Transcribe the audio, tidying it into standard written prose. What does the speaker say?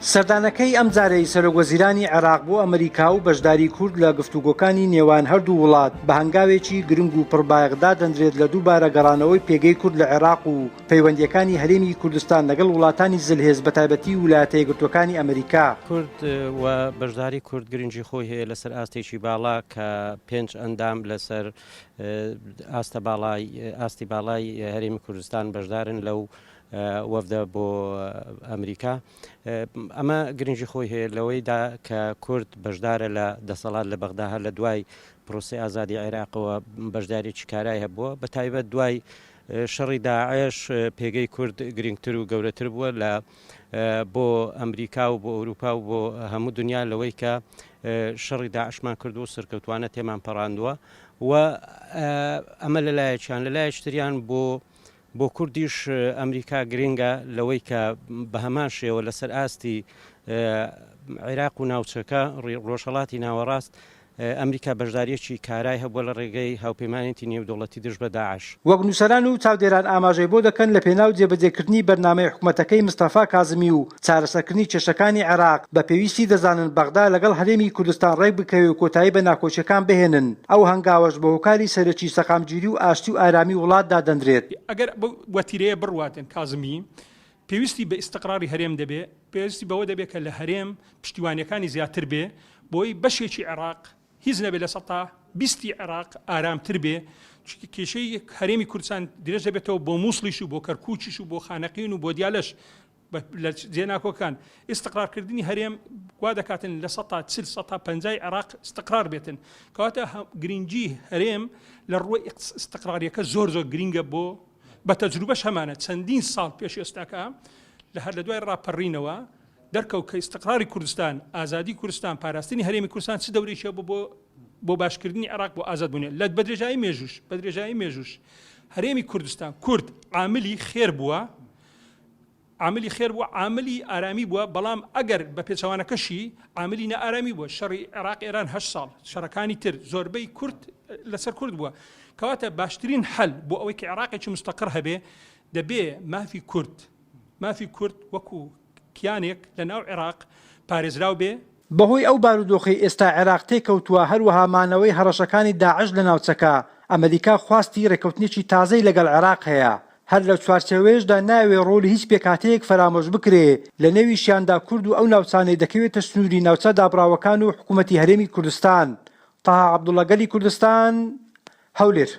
سەردانەکەی ئەم جارەی سەرۆکوەزیرانی عێراق بۆ ئەمریکا و بەشداری کورد لە گفتوگۆکانی نێوان هەردوو وڵات بە هەنگاوێکی گرنگ و پڕبایەغدا دەنرێت لە دووبارە گەڕانەوەی پێگەی کورد لە عێراق و پەیوەندیەکانی هەرێمی کوردستان لەگەڵ وڵاتانی زلهێز بەتایبەتی ویلایەتە یەکگرتووەکانی ئەمریکا. کورد و بەشداری کورد گرنگی خۆی هەیە لەسەر ئاستێکی باڵا کە 5 ئەندام لەسەر ئاستی باڵای هەرێمی کوردستان بەشدارن لەو وەفدە بۆ ئەمریکا. ئەمە گرنگی خۆی هەیە لەوەیدا کە کورد بەشدارە لە دەسەڵات لە بەغدا هەر لە دوای پرۆسی ئازادی عێراقەوە بەشدارێکی کارای هەبووە، بە تایبەت دوای شەڕی داعش پێگەی کورد گرنگتر و گەورەتر بووە لە بۆ ئەمریکا و بۆ ئەوروپا و بۆ هەموو دنیا لەوەی کە شەڕی داعشمان کردو و سەرکەوتوانە تێمان پەڕاندووە و ئەمە لەلایەکیان لەلایەکتریان بۆ کوردیش ئەمریکا گرنگە لەوەی کە بە هەمان شێوە لەسەر ئاستی عێراق و ناوچەکە ڕۆژهەڵاتی ناوەڕاست ئەمریکا بەشداریەکی کارای هەبووە لە ڕێگەی هاوپەیمانێتی نێودەوڵەتی دژ بە داعش. وەک نووسەران و چاودێران ئاماژەی بۆ دەکەن لە پێناو جێبەجێکردنی بەرنامەی حکوومەتەکەی مستەفا کازمی و چارەسەرکردنی کێشەکانی عێراق بە پێویستی دەزانن بەغدا لەگەڵ هەرێمی کوردستان ڕێک بکەوێت و کۆتایی بە ناکۆچیەکان بهێنن. ئەو هەنگاوەش بە هۆکاری سەرەکی سەقامگیری و ئاشتی و ئارامی وڵاتدا دەنرێت. ئەگەر وەتیرەیە بڕواتن کازمی پێویستی بە ئیستقراری هەرێم دەبێ، پێویستی بەوە دەبێت کە لە هەرێم پشتیوانیەکانی زیاتر بێ بۆی بەشێکی عێراق هیچ نەبێت لە سەتا 20 عێراق ئارامتر بێ. کێشەی هەرێمی کوردستان درێژ دەبێتەوە بۆ مووسڵیش و بۆ کەرکووچیش و بۆ خانەقین و بۆ دیالەش لە جێناکۆکان. ئیستقرارکردنی هەرێم وا دەکاتن لە 150 عێراق استقرار بێتن، کەواتە گرنگی هەرێم لە ڕووی استقراریەکە زۆر گرنگە بۆ بە تەجروبەش هەمانە چەندین ساڵ پێش ئێستاکە لە دوای ڕاپەڕینەوە دەرکەوت کە استقراری کوردستان، ئازادی کوردستان، پاراستنی هەرێمی کوردستان چ دەورێکە بۆ باشکردنی عێراق بۆ ئازادبوونێ. لە بەدرێژایی مێژوش هەرێمی کوردستان کورد عاملی خێر بووە، عاملی ئارامی بووە، بەڵام ئەگەر بە پێچەوانەکەشی عاملی نەئارامی بووە. شەڕی عێراق ئێران 8 ساڵ، شەڕەکانی تر زۆربەی کورد لەسەر کورد بووە. کەواتە باشترین حل بۆ ئەوەی کە عێراقێکی مستەقر هەبێ دەبێ مافی کورد وەکو کیانێک لە ناو عێراق پارێزراو بێ. بەهۆی ئەو بارودۆخی ئێستا عێراق تێکەوتووە، هەروەها مانەوەی هەڕەشەکانی داعش لە ناوچەکە، ئەمریکا خواستی ڕێکەوتنێکی تازەی لەگەڵ عێراق هەیە. هەر لەو چوارچێوەیەشدا ناوێ ڕۆلی هیچ پێکهاتەیەک فرامۆش بکرێ لە نێویشیاندا کورد و ئەو ناوچانەی دەکەوێتە سنووری ناوچە دابڕاوەکان و حکوومەتی هەرێمی کوردستان. تاها عەبدوڵڵا، گەلی کوردستان، هەولێر.